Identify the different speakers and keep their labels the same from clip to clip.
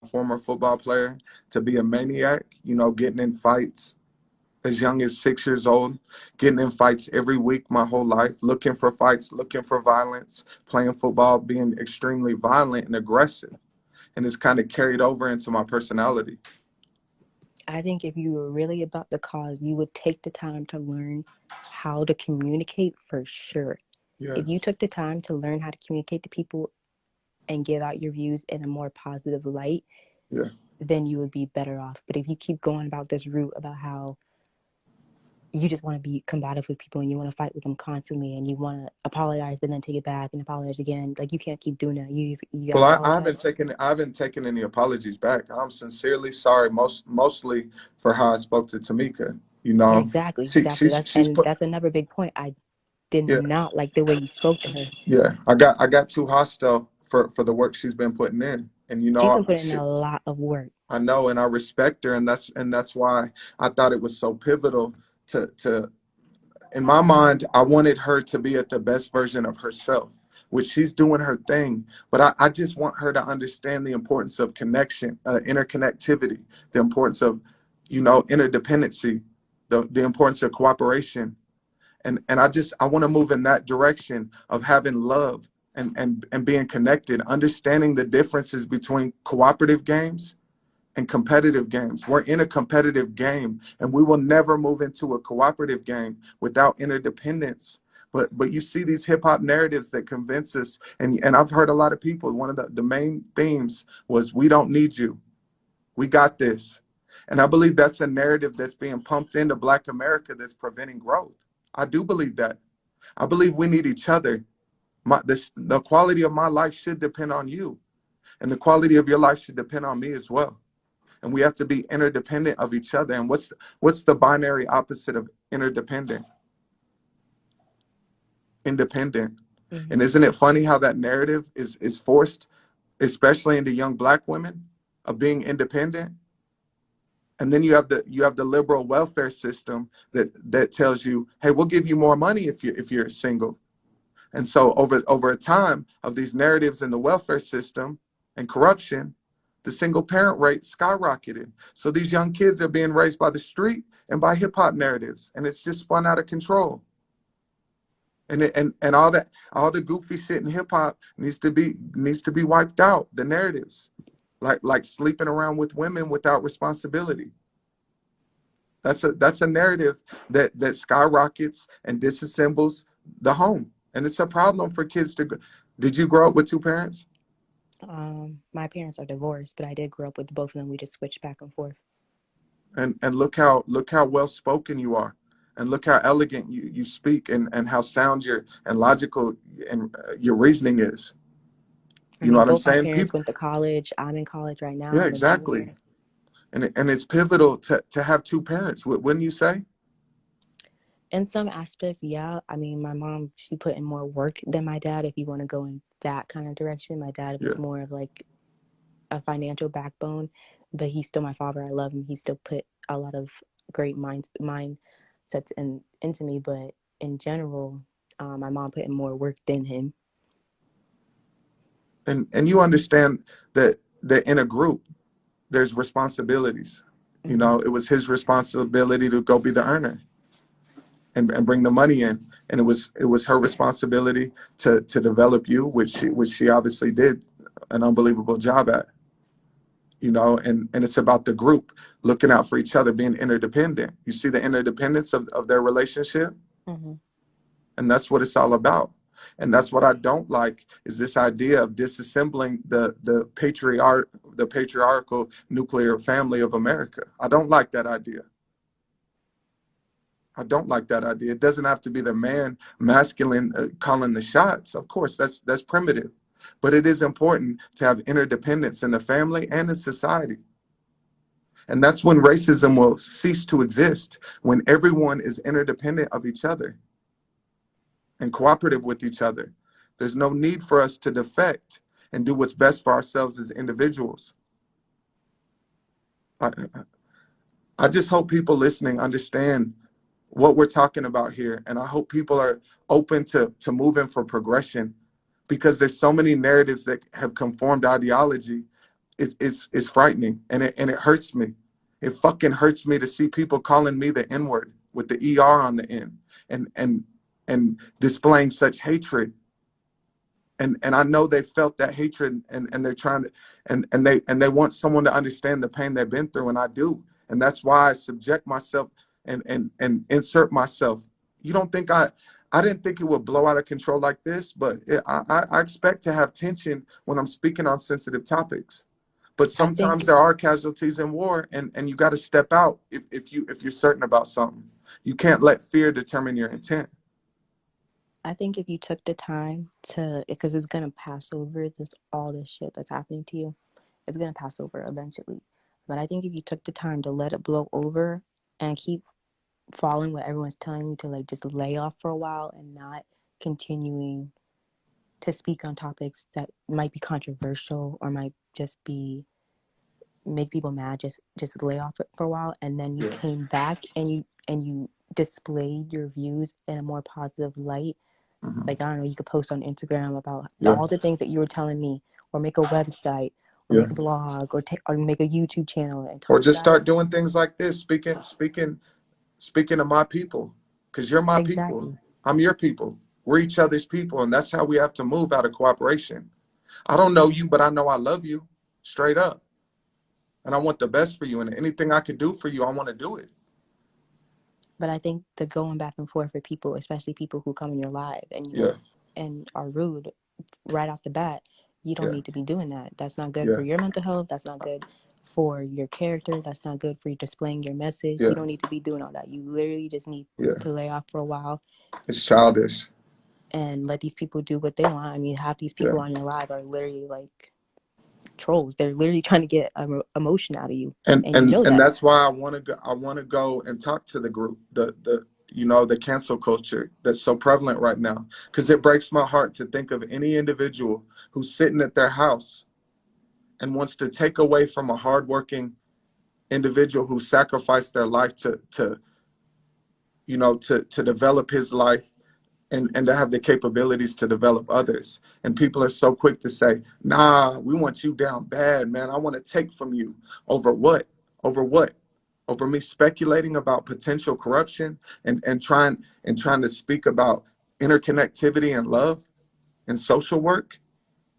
Speaker 1: former football player, to be a maniac, getting in fights as young as 6 years old, getting in fights every week my whole life, looking for fights, looking for violence, playing football, being extremely violent and aggressive. And it's kind of carried over into my personality.
Speaker 2: I think if you were really about the cause, you would take the time to learn how to communicate for sure.
Speaker 1: Yeah,
Speaker 2: If you took the time to learn how to communicate to people and give out your views in a more positive light,
Speaker 1: yeah.
Speaker 2: then you would be better off. But if you keep going about this route about how you just want to be combative with people and you want to fight with them constantly and you want to apologize but then take it back and apologize again, like you can't keep doing that. You got
Speaker 1: Well,
Speaker 2: to
Speaker 1: I
Speaker 2: apologize.
Speaker 1: haven't taken any apologies back. I'm sincerely sorry, mostly for how I spoke to Tamika.
Speaker 2: Exactly, exactly.
Speaker 1: She's put.
Speaker 2: That's another big point. I did
Speaker 1: Yeah,
Speaker 2: not like the way you spoke to her.
Speaker 1: yeah. I got too hostile for the work she's been putting in, and
Speaker 2: She's been putting in a lot of work.
Speaker 1: I know, and I respect her, and that's why I thought it was so pivotal to in my mind, I wanted her to be at the best version of herself, which she's doing her thing. But I just want her to understand the importance of connection, interconnectivity, the importance of, interdependency, the importance of cooperation. And I want to move in that direction of having love and being connected, understanding the differences between cooperative games and competitive games. We're in a competitive game, and we will never move into a cooperative game without interdependence. But you see these hip hop narratives that convince us, and I've heard a lot of people. One of the main themes was, "We don't need you. We got this." And I believe that's a narrative that's being pumped into Black America that's preventing growth. I do believe that. I believe we need each other. The quality of my life should depend on you, and the quality of your life should depend on me as well, and we have to be interdependent of each other. And what's the binary opposite of interdependent? Independent. And
Speaker 2: Hmm.
Speaker 1: isn't it funny how that narrative is forced, especially into young Black women, of being independent? And then you have the liberal welfare system that tells you, hey, we'll give you more money if you're single. And so over a time of these narratives in the welfare system and corruption, the single parent rate skyrocketed. So these young kids are being raised by the street and by hip hop narratives, and it's just spun out of control. And all the goofy shit in hip hop needs to be wiped out. The narratives, like sleeping around with women without responsibility. That's a narrative that skyrockets and disassembles the home, and it's a problem for kids to. Did you grow up with two parents?
Speaker 2: My parents are divorced, but I did grow up with both of them. We just switched back and forth.
Speaker 1: And look how well spoken you are, and look how elegant you speak, and how sound your and logical and your reasoning is.
Speaker 2: I
Speaker 1: You know
Speaker 2: mean,
Speaker 1: what I'm
Speaker 2: both my
Speaker 1: saying?
Speaker 2: parents
Speaker 1: People,
Speaker 2: went to college. I'm in college right now.
Speaker 1: yeah,
Speaker 2: I'm a
Speaker 1: exactly.
Speaker 2: junior.
Speaker 1: And it's pivotal to have two parents. Wouldn't you say?
Speaker 2: In some aspects, yeah. I mean, my mom, she put in more work than my dad, if you want to go in that kind of direction. My dad was
Speaker 1: Yeah.
Speaker 2: more of like a financial backbone, but he's still my father. I love him. He still put a lot of great mindsets into me. But in general, my mom put in more work than him.
Speaker 1: And you understand that in a group there's responsibilities.
Speaker 2: Hmm.
Speaker 1: It was his responsibility to go be the earner and bring the money in, and it was her responsibility to develop you, which she obviously did an unbelievable job at. And it's about the group looking out for each other, being interdependent. You see the interdependence of their relationship,
Speaker 2: Hmm.
Speaker 1: and that's what it's all about. And that's what I don't like, is this idea of disassembling the patriarchal nuclear family of America. I don't like that idea. I don't like that idea. It doesn't have to be the man, masculine, calling the shots. Of course, that's primitive, but it is important to have interdependence in the family and in society. And that's when racism will cease to exist, when everyone is interdependent of each other and cooperative with each other. There's no need for us to defect and do what's best for ourselves as individuals. I, I just hope people listening understand what we're talking about here. And I hope people are open to moving for progression, because there's so many narratives that have conformed ideology it's frightening, and it hurts me. It fucking hurts me to see people calling me the N word with the ER on the end, and and and displaying such hatred. And I know they felt that hatred, and they're trying to, and they want someone to understand the pain they've been through, and I do. And that's why I subject myself and insert myself. You don't think I didn't think it would blow out of control like this, but I expect to have tension when I'm speaking on sensitive topics. But
Speaker 2: I
Speaker 1: sometimes
Speaker 2: think
Speaker 1: there are casualties in war, and you got to step out if you're certain about something. You can't let fear determine your intent.
Speaker 2: I think if you took the time to, because it's gonna pass over, this all this shit that's happening to you, it's gonna pass over eventually. But I think if you took the time to let it blow over and keep following what everyone's telling you to, like, just lay off for a while and not continuing to speak on topics that might be controversial or might just be make people mad, just lay off it for a while, and then you
Speaker 1: Yeah.
Speaker 2: came back and you displayed your views in a more positive light.
Speaker 1: Hmm.
Speaker 2: Like, I don't know, you could post on Instagram about
Speaker 1: Yeah.
Speaker 2: all the things that you were telling me, or make a website, or
Speaker 1: Yeah.
Speaker 2: make a blog, or make a YouTube channel and
Speaker 1: Or
Speaker 2: talk
Speaker 1: just
Speaker 2: about it.
Speaker 1: start doing things like this, speaking to my people, because you're my people.
Speaker 2: Exactly.
Speaker 1: I'm your people. We're each other's people, and that's how we have to move out of cooperation. I don't know you, but I know I love you, straight up, and I want the best for you. And anything I can do for you, I want to do it.
Speaker 2: But I think the going back and forth for people, especially people who come in your life and
Speaker 1: Yeah,
Speaker 2: and are rude right off the bat, you don't
Speaker 1: yeah,
Speaker 2: need to be doing that. That's not good for
Speaker 1: yeah,
Speaker 2: your mental health. That's not good for your character. That's not good for you displaying your message.
Speaker 1: yeah,
Speaker 2: You don't need to be doing all that. You literally just need
Speaker 1: yeah.
Speaker 2: to lay off for a while
Speaker 1: It's childish.
Speaker 2: and let these people do what they want. I mean, half these
Speaker 1: Yeah,
Speaker 2: people on your live are literally like trolls. They're literally trying to get emotion out of you,
Speaker 1: and
Speaker 2: and you
Speaker 1: and
Speaker 2: know
Speaker 1: and
Speaker 2: that.
Speaker 1: that's why I want to go. I want to go and talk to the group, the cancel culture that's so prevalent right now, because it breaks my heart to think of any individual who's sitting at their house and wants to take away from a hardworking individual who sacrificed their life to develop his life, and to have the capabilities to develop others. And people are so quick to say, nah, we want you down bad, man. I want to take from you. Over what? Over what? Over me speculating about potential corruption, and trying to speak about interconnectivity and love and social work.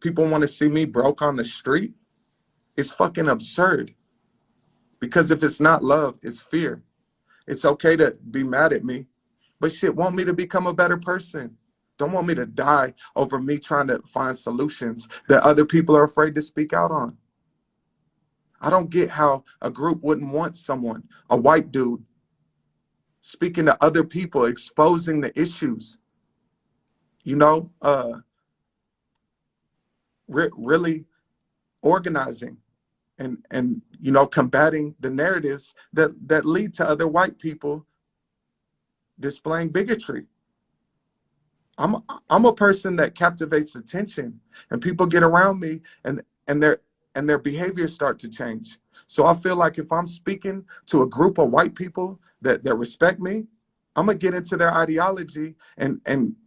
Speaker 1: People want to see me broke on the street. It's fucking absurd. Because if it's not love, it's fear. It's okay to be mad at me, but shit, want me to become a better person. Don't want me to die over me trying to find solutions that other people are afraid to speak out on. I don't get how a group wouldn't want someone, a white dude, speaking to other people, exposing the issues, you know, really organizing and combating the narratives that lead to other white people displaying bigotry. I'm I'm a person that captivates attention, and people get around me, and their behaviors start to change. So I feel like if I'm speaking to a group of white people that respect me, I'm gonna get into their ideology and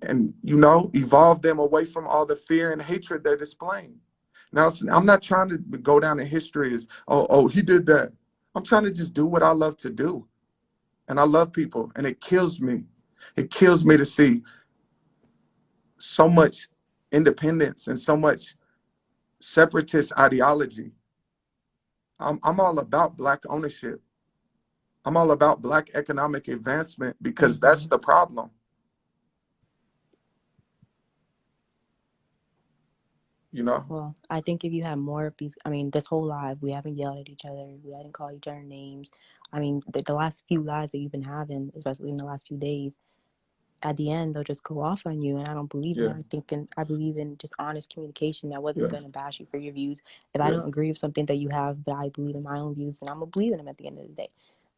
Speaker 1: evolve them away from all the fear and hatred they're displaying. Now I'm not trying to go down in history as, oh, he did that. I'm trying to just do what I love to do, and I love people, and it kills me. It kills me to see so much independence and so much separatist ideology. I'm all about Black ownership. I'm all about Black economic advancement, because that's
Speaker 2: Mm-hmm.
Speaker 1: the problem. You know?
Speaker 2: Well, I think if you have more of these, I mean, this whole live, we haven't yelled at each other, we haven't called each other names. I mean, the last few lives that you've been having, especially in the last few days, at the end they'll just go off on you, and I don't believe in
Speaker 1: Yeah,
Speaker 2: that. I believe in just honest communication. That wasn't
Speaker 1: yeah,
Speaker 2: going to bash you for your views. If I
Speaker 1: yeah,
Speaker 2: don't agree with something that you have, but I believe in my own views, and I'm gonna believe in them at the end of the day.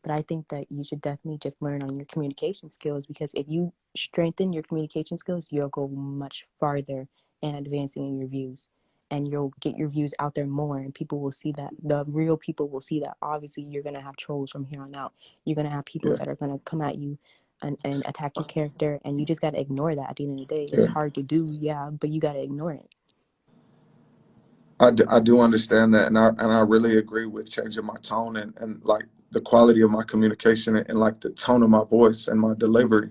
Speaker 2: But I think that you should definitely just learn on your communication skills, because if you strengthen your communication skills, you'll go much farther in advancing in your views, and you'll get your views out there more, and people will see that. The real people will see that. Obviously you're going to have trolls from here on out. You're going to have people
Speaker 1: yeah,
Speaker 2: that are going to come at you and attack your character, and you just got to ignore that. At the end of the day, it's
Speaker 1: yeah.
Speaker 2: hard to do, yeah, but you got to ignore it.
Speaker 1: I do understand that, and I really agree with changing my tone and like the quality of my communication and like the tone of my voice and my delivery.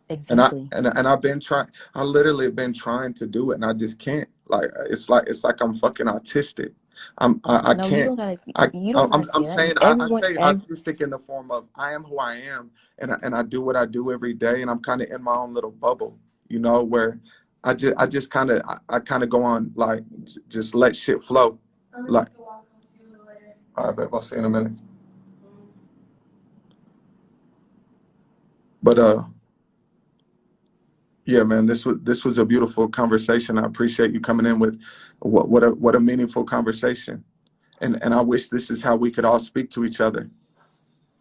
Speaker 1: And I
Speaker 2: Exactly.
Speaker 1: and I've been trying. I literally been trying to do it, and I just can't. Like it's like I'm fucking autistic. I
Speaker 2: No, you
Speaker 1: can't.
Speaker 2: don't gotta.
Speaker 1: I
Speaker 2: You don't
Speaker 1: I'm
Speaker 2: gotta say
Speaker 1: I'm
Speaker 2: that.
Speaker 1: saying I
Speaker 2: Everyone,
Speaker 1: say autistic in the form of I am who I am, and I do what I do every day, and I'm kind of in my own little bubble, where I just I kind of go on like just let shit flow. Like, all right, babe, I'll see you in a minute. But yeah, man, this was a beautiful conversation. I appreciate you coming in with what a meaningful conversation. And I wish this is how we could all speak to each other.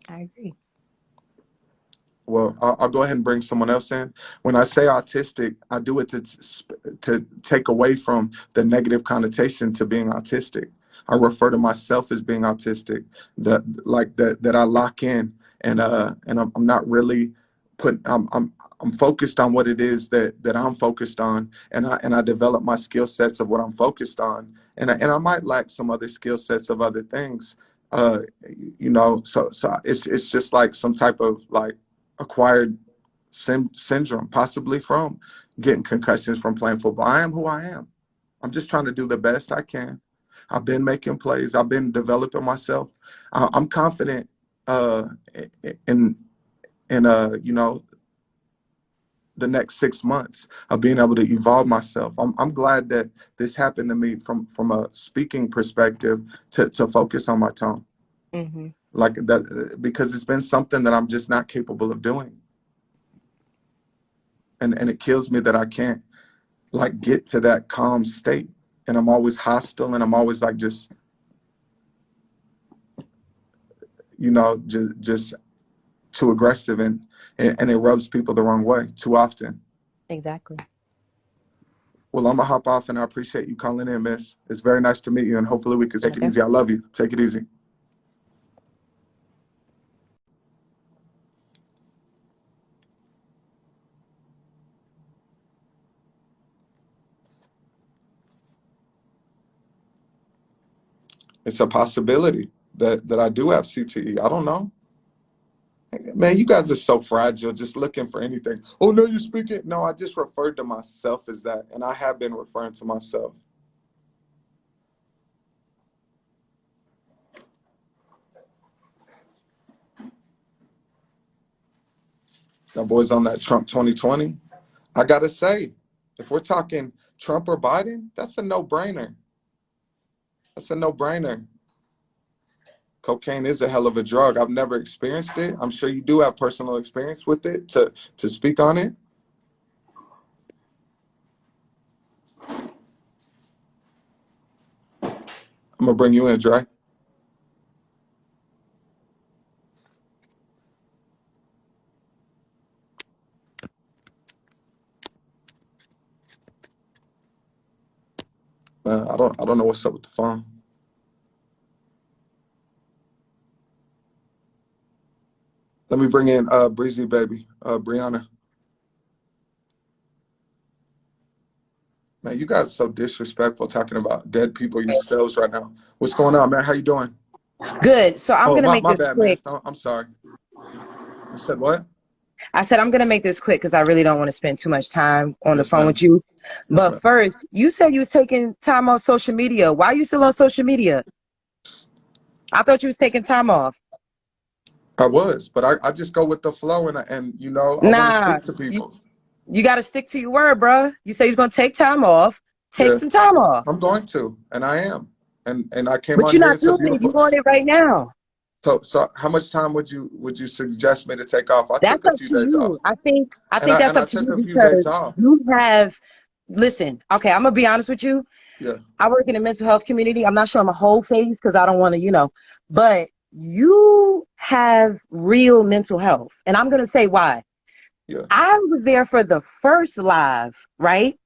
Speaker 2: I agree.
Speaker 1: Well, I'll go ahead and bring someone else in. When I say autistic, I do it to take away from the negative connotation to being autistic. I refer to myself as being autistic. That I lock in and I'm not really put. I'm focused on what it is that I'm focused on, and I develop my skill sets of what I'm focused on, and I might lack some other skill sets of other things. Uh, so it's just like some type of like acquired syndrome, possibly from getting concussions from playing football. I am who I am. I'm just trying to do the best I can. I've been making plays. I've been developing myself. I'm confident uh, in the next 6 months of being able to evolve myself. I'm glad that this happened to me from a speaking perspective to focus on my tone,
Speaker 2: Hmm.
Speaker 1: like that, because it's been something that I'm just not capable of doing. And it kills me that I can't like get to that calm state, and I'm always hostile, and I'm always like just too aggressive, and it rubs people the wrong way too often.
Speaker 2: Exactly.
Speaker 1: Well, I'm gonna hop off, and I appreciate you calling in, miss. It's very nice to meet you, and hopefully we can take it
Speaker 2: Okay.
Speaker 1: easy. I love you. Take it easy. It's a possibility that I do have CTE. I don't know. Man, you guys are so fragile, just looking for anything. Oh no, you're speaking. No, I just referred to myself as that, and I have been referring to myself. That boy's on that Trump 2020. I gotta say, if we're talking Trump or Biden, that's a no-brainer. That's a no-brainer. Cocaine is a hell of a drug. I've never experienced it. I'm sure you do have personal experience with it to speak on it. I'm gonna bring you in, Dre. I don't know what's up with the phone. Let me bring in Breezy Baby, Brianna. Man, you guys are so disrespectful talking about dead people yourselves right now. What's going on, man? How you doing?
Speaker 3: Good. So I'm
Speaker 1: Oh,
Speaker 3: gonna make
Speaker 1: my
Speaker 3: this
Speaker 1: bad, man.
Speaker 3: quick.
Speaker 1: I'm sorry. You said what?
Speaker 3: I said I'm gonna make this quick because I really don't want to spend too much time on the
Speaker 1: Yes,
Speaker 3: phone
Speaker 1: ma'am.
Speaker 3: with you.
Speaker 1: Yes,
Speaker 3: But
Speaker 1: ma'am.
Speaker 3: first, you said you was taking time off social media. Why are you still on social media? I thought you was taking time off.
Speaker 1: I was, but I just go with the flow, and I want to
Speaker 3: Nah,
Speaker 1: speak to
Speaker 3: you
Speaker 1: people.
Speaker 3: you got to stick to your word, bruh. You say you're gonna take time off. Take
Speaker 1: Yeah,
Speaker 3: some time off.
Speaker 1: I'm going to, and I am, and I came
Speaker 3: But
Speaker 1: on
Speaker 3: you're
Speaker 1: here.
Speaker 3: not
Speaker 1: It's a
Speaker 3: doing it.
Speaker 1: beautiful.
Speaker 3: You're on it right now.
Speaker 1: So how much time would you suggest me to take off? I
Speaker 3: That's
Speaker 1: took a
Speaker 3: up
Speaker 1: few
Speaker 3: to
Speaker 1: days off,
Speaker 3: you. I
Speaker 1: and
Speaker 3: think
Speaker 1: I
Speaker 3: that's
Speaker 1: and I
Speaker 3: up to
Speaker 1: took
Speaker 3: you
Speaker 1: a few days
Speaker 3: because
Speaker 1: off.
Speaker 3: you have. Listen, okay, I'm gonna be honest with you.
Speaker 1: Yeah,
Speaker 3: I work in the mental health community. I'm not showing my whole face because I don't want to, but you have real mental health. And I'm going to say why.
Speaker 1: yeah.
Speaker 3: I was there for the first live, right?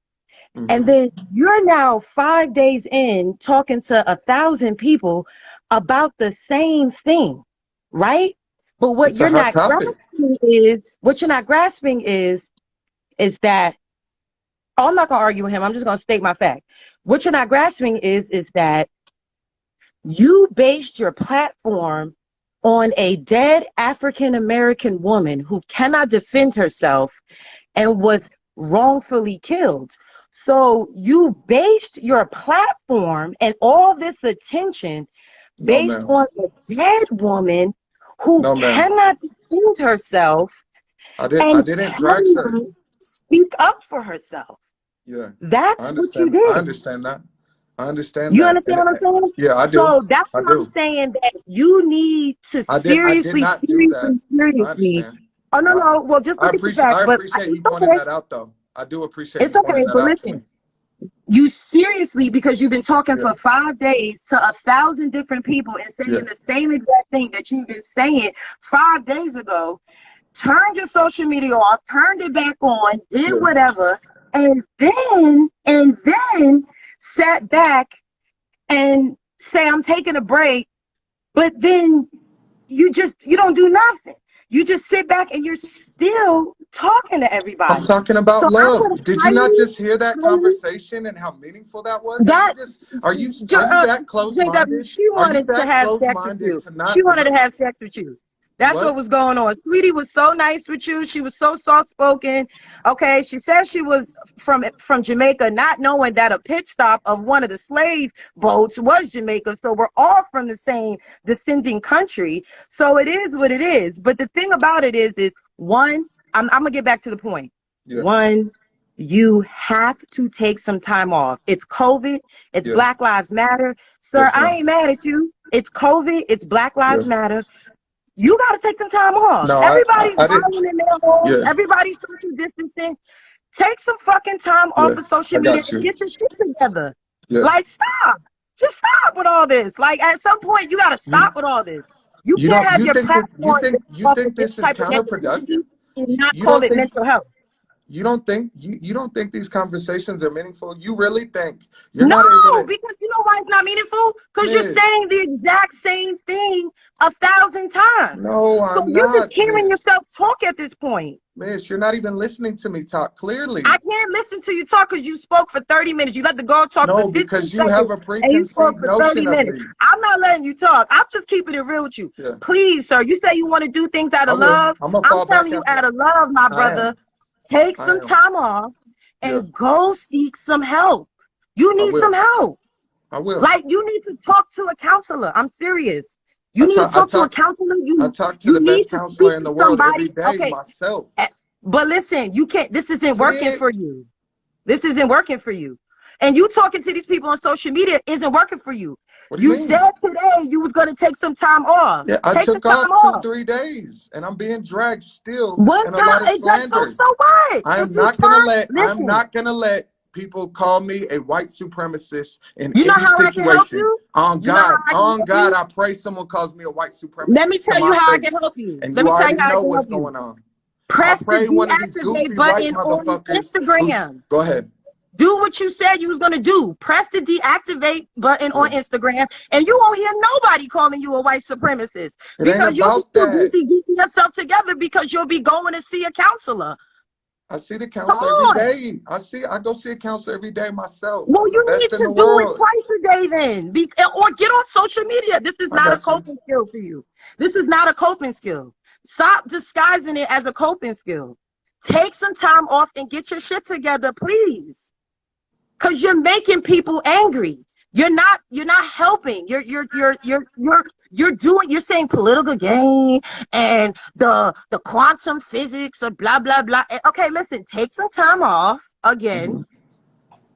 Speaker 3: And
Speaker 1: Hmm.
Speaker 3: then you're now 5 days in talking to 1,000 people about the same thing, right? But
Speaker 1: It's a hot topic.
Speaker 3: what you're not grasping is that I'm not gonna argue with him. I'm just gonna state my fact. What you're not grasping is that you based your platform on a dead African American woman who cannot defend herself and was wrongfully killed. So you based your platform and all this attention
Speaker 1: No,
Speaker 3: based
Speaker 1: ma'am.
Speaker 3: on a dead woman who
Speaker 1: No, ma'am.
Speaker 3: cannot defend herself
Speaker 1: I
Speaker 3: and
Speaker 1: didn't drag her.
Speaker 3: cannot speak up for herself.
Speaker 1: Yeah.
Speaker 3: That's what you
Speaker 1: I
Speaker 3: did.
Speaker 1: understand that. I understand
Speaker 3: You
Speaker 1: that.
Speaker 3: understand what I'm saying?
Speaker 1: Yeah, I do.
Speaker 3: So that's
Speaker 1: I
Speaker 3: what I'm
Speaker 1: do.
Speaker 3: saying, that you need to
Speaker 1: I did
Speaker 3: seriously,
Speaker 1: not do that.
Speaker 3: seriously,
Speaker 1: I
Speaker 3: seriously.
Speaker 1: understand.
Speaker 3: Oh, no,
Speaker 1: I
Speaker 3: no. Well, just look at the fact,
Speaker 1: I
Speaker 3: but
Speaker 1: appreciate you
Speaker 3: it's
Speaker 1: pointing
Speaker 3: okay.
Speaker 1: that out though. I do appreciate
Speaker 3: It's
Speaker 1: you pointing
Speaker 3: okay.
Speaker 1: that
Speaker 3: But
Speaker 1: out to me.
Speaker 3: listen, you seriously, because you've been talking
Speaker 1: Yeah.
Speaker 3: for 5 days to 1,000 different people and saying
Speaker 1: Yeah.
Speaker 3: the same exact thing that you've been saying 5 days ago, turned your social media off, turned it back on, did
Speaker 1: Yeah.
Speaker 3: whatever, and then sat back and say, I'm taking a break, but then you don't do nothing. You just sit back and you're still talking to
Speaker 1: I'm
Speaker 3: everybody.
Speaker 1: talking about
Speaker 3: So I'm
Speaker 1: love.
Speaker 3: gonna
Speaker 1: Did you not
Speaker 3: highly,
Speaker 1: just hear that
Speaker 3: highly,
Speaker 1: conversation and how meaningful that was?
Speaker 3: that
Speaker 1: Are you that
Speaker 3: JW,
Speaker 1: close-minded?
Speaker 3: she
Speaker 1: Are you
Speaker 3: wanted to
Speaker 1: that
Speaker 3: have sex with
Speaker 1: close-minded
Speaker 3: you.
Speaker 1: to
Speaker 3: She
Speaker 1: not
Speaker 3: wanted to
Speaker 1: let
Speaker 3: have sex with you. That's what
Speaker 1: what?
Speaker 3: was going on. Sweetie was so nice with you. She was so soft spoken. Okay, she said she was from Jamaica, not knowing that a pit stop of one of the slave boats was Jamaica. So we're all from the same descending country. So it is what it is. But the thing about it is one, I'm gonna get back to the point.
Speaker 1: Yeah.
Speaker 3: One, you have to take some time off. It's COVID. It's
Speaker 1: Yeah.
Speaker 3: Black Lives Matter. Sir,
Speaker 1: Yes,
Speaker 3: I
Speaker 1: ma'am.
Speaker 3: ain't mad at you. It's COVID. It's Black
Speaker 1: Yeah.
Speaker 3: Lives Matter. You got to take some time off.
Speaker 1: No,
Speaker 3: Everybody's
Speaker 1: I didn't.
Speaker 3: buying in their homes.
Speaker 1: Yeah.
Speaker 3: Everybody's social distancing. Take some fucking time off of
Speaker 1: Yes.
Speaker 3: social
Speaker 1: I
Speaker 3: media
Speaker 1: got
Speaker 3: and
Speaker 1: you.
Speaker 3: get your shit together.
Speaker 1: Yeah.
Speaker 3: Like, stop. Just stop with all this. Like, at some point, you got to
Speaker 1: You
Speaker 3: stop with all this. You can't have your platform based
Speaker 1: you
Speaker 3: off of
Speaker 1: think
Speaker 3: this
Speaker 1: this is
Speaker 3: type of
Speaker 1: counterproductive?
Speaker 3: negativity and not
Speaker 1: You
Speaker 3: call
Speaker 1: don't
Speaker 3: it
Speaker 1: think
Speaker 3: mental health.
Speaker 1: you don't think these conversations are meaningful? You really think you're
Speaker 3: No,
Speaker 1: not able to
Speaker 3: because you know why it's not meaningful? Because you're
Speaker 1: miss?
Speaker 3: saying the exact same thing 1,000 times.
Speaker 1: No,
Speaker 3: So
Speaker 1: I'm
Speaker 3: you're just
Speaker 1: not,
Speaker 3: hearing
Speaker 1: miss.
Speaker 3: yourself talk at this point.
Speaker 1: Miss, you're not even listening to me talk clearly.
Speaker 3: I can't listen to you talk because you spoke for 30 minutes. You let the girl talk for
Speaker 1: No,
Speaker 3: 15
Speaker 1: because you have
Speaker 3: seconds
Speaker 1: a
Speaker 3: and you spoke
Speaker 1: preconceived
Speaker 3: for 30
Speaker 1: notion of
Speaker 3: minutes.
Speaker 1: me.
Speaker 3: I'm not letting you talk. I'm just keeping it real with you.
Speaker 1: Yeah,
Speaker 3: Please, sir, you say you want to do things out
Speaker 1: I
Speaker 3: of
Speaker 1: will.
Speaker 3: love.
Speaker 1: I'm gonna
Speaker 3: I'm
Speaker 1: fall back
Speaker 3: telling you
Speaker 1: after.
Speaker 3: out of love, my
Speaker 1: I
Speaker 3: brother.
Speaker 1: am.
Speaker 3: Take
Speaker 1: I
Speaker 3: some
Speaker 1: am.
Speaker 3: time off
Speaker 1: Yeah,
Speaker 3: and go seek some help. You
Speaker 1: I
Speaker 3: need some
Speaker 1: will.
Speaker 3: help.
Speaker 1: I will.
Speaker 3: Like, you need to talk to a counselor. I'm serious. You need to
Speaker 1: I
Speaker 3: talk to a
Speaker 1: talk
Speaker 3: counselor.
Speaker 1: I
Speaker 3: You
Speaker 1: talk to
Speaker 3: you
Speaker 1: the
Speaker 3: need
Speaker 1: best
Speaker 3: to
Speaker 1: counselor
Speaker 3: speak
Speaker 1: in
Speaker 3: to
Speaker 1: the world every
Speaker 3: somebody.
Speaker 1: day
Speaker 3: Okay,
Speaker 1: myself.
Speaker 3: but listen, you can't. This isn't working
Speaker 1: Get
Speaker 3: for you. This isn't working for you. And you talking to these people on social media isn't working for you.
Speaker 1: what do you
Speaker 3: You
Speaker 1: mean?
Speaker 3: said today you was going to take some time off.
Speaker 1: Yeah, I
Speaker 3: Take the
Speaker 1: took
Speaker 3: time
Speaker 1: off two,
Speaker 3: off.
Speaker 1: 3 days and I'm being dragged still
Speaker 3: One
Speaker 1: and a
Speaker 3: time,
Speaker 1: lot of
Speaker 3: it does so.
Speaker 1: slander.
Speaker 3: So what? If you turn,
Speaker 1: I'm
Speaker 3: listen.
Speaker 1: not gonna let people call me a white supremacist in
Speaker 3: You know
Speaker 1: any
Speaker 3: how I can help
Speaker 1: situation.
Speaker 3: you. You know how I can help
Speaker 1: God,
Speaker 3: you.
Speaker 1: I pray someone calls me a white
Speaker 3: Let me
Speaker 1: supremacist to
Speaker 3: tell you
Speaker 1: my
Speaker 3: how I can
Speaker 1: face.
Speaker 3: help you.
Speaker 1: And
Speaker 3: Let
Speaker 1: you
Speaker 3: me tell you
Speaker 1: already
Speaker 3: how I
Speaker 1: know
Speaker 3: can
Speaker 1: what's
Speaker 3: help you.
Speaker 1: going on. I
Speaker 3: Press the
Speaker 1: pray one of these
Speaker 3: deactivate
Speaker 1: goofy white
Speaker 3: button on
Speaker 1: motherfuckers who
Speaker 3: Instagram.
Speaker 1: go ahead.
Speaker 3: Do what you said you was going to do. Press the deactivate button
Speaker 1: Yeah.
Speaker 3: on Instagram, and you won't hear nobody calling you a white supremacist
Speaker 1: It ain't
Speaker 3: because you'll be
Speaker 1: about
Speaker 3: too
Speaker 1: that.
Speaker 3: busy getting yourself together because you'll be going to see a counselor.
Speaker 1: I see the
Speaker 3: Come
Speaker 1: counselor every
Speaker 3: on.
Speaker 1: day. I go see a counselor every day myself.
Speaker 3: Well,
Speaker 1: I'm the
Speaker 3: you need
Speaker 1: best in
Speaker 3: to
Speaker 1: the
Speaker 3: do it
Speaker 1: world.
Speaker 3: twice a day then. Or get on social media. This is
Speaker 1: I
Speaker 3: not a
Speaker 1: got you.
Speaker 3: coping skill for you. This is not a coping skill. Stop disguising it as a coping skill. Take some time off and get your shit together, please. Because you're making people angry. You're not helping. You're saying political gain and the quantum physics of blah blah blah. Okay, listen, take some time off again.
Speaker 1: Mhm.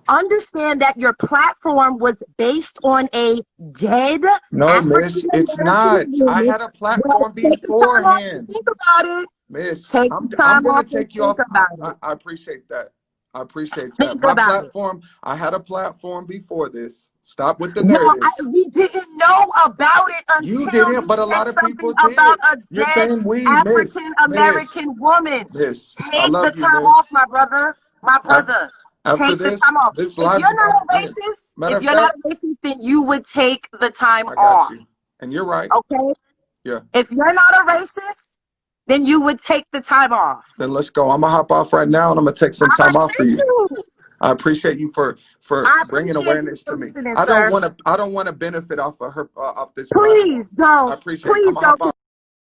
Speaker 3: Understand that your platform was based on a dead
Speaker 1: No,
Speaker 3: African
Speaker 1: miss, it's
Speaker 3: American
Speaker 1: not. I
Speaker 3: woman.
Speaker 1: had a
Speaker 3: Well,
Speaker 1: platform
Speaker 3: take the time off to
Speaker 1: beforehand.
Speaker 3: think about it.
Speaker 1: Miss,
Speaker 3: Take the
Speaker 1: I'm
Speaker 3: time
Speaker 1: gonna
Speaker 3: off and
Speaker 1: take you
Speaker 3: think
Speaker 1: off.
Speaker 3: about it.
Speaker 1: I appreciate that. I appreciate that.
Speaker 3: Think
Speaker 1: My
Speaker 3: about it.
Speaker 1: platform, I had a platform before this. Stop with the
Speaker 3: No,
Speaker 1: narratives.
Speaker 3: we didn't know about it
Speaker 1: You
Speaker 3: until
Speaker 1: didn't,
Speaker 3: you
Speaker 1: but a
Speaker 3: said
Speaker 1: lot of
Speaker 3: something
Speaker 1: people
Speaker 3: about
Speaker 1: did.
Speaker 3: a
Speaker 1: You're
Speaker 3: dead
Speaker 1: saying we,
Speaker 3: African
Speaker 1: miss,
Speaker 3: American woman.
Speaker 1: miss. I
Speaker 3: Take the
Speaker 1: love you,
Speaker 3: time off,
Speaker 1: miss.
Speaker 3: my brother. My
Speaker 1: After,
Speaker 3: brother.
Speaker 1: after
Speaker 3: Take the time off.
Speaker 1: this
Speaker 3: If
Speaker 1: live's
Speaker 3: you're not
Speaker 1: about
Speaker 3: a
Speaker 1: to end.
Speaker 3: racist,
Speaker 1: Matter
Speaker 3: if
Speaker 1: of
Speaker 3: you're not
Speaker 1: fact,
Speaker 3: a racist, then you would take the time
Speaker 1: I got
Speaker 3: off.
Speaker 1: you. And you're right.
Speaker 3: Okay?
Speaker 1: Yeah.
Speaker 3: If you're not a racist, then you would take the time off.
Speaker 1: Then let's go. I'm gonna hop off right now and I'm gonna take some
Speaker 3: All right,
Speaker 1: time off for
Speaker 3: thank
Speaker 1: you.
Speaker 3: you.
Speaker 1: I appreciate you for
Speaker 3: I
Speaker 1: bringing
Speaker 3: appreciate you
Speaker 1: awareness
Speaker 3: for
Speaker 1: to me.
Speaker 3: listening,
Speaker 1: I don't
Speaker 3: sir.
Speaker 1: want to. I don't want to benefit off of her off this platform.
Speaker 3: Please
Speaker 1: I
Speaker 3: don't.
Speaker 1: appreciate it. I'm
Speaker 3: Please
Speaker 1: gonna hop
Speaker 3: don't.
Speaker 1: off.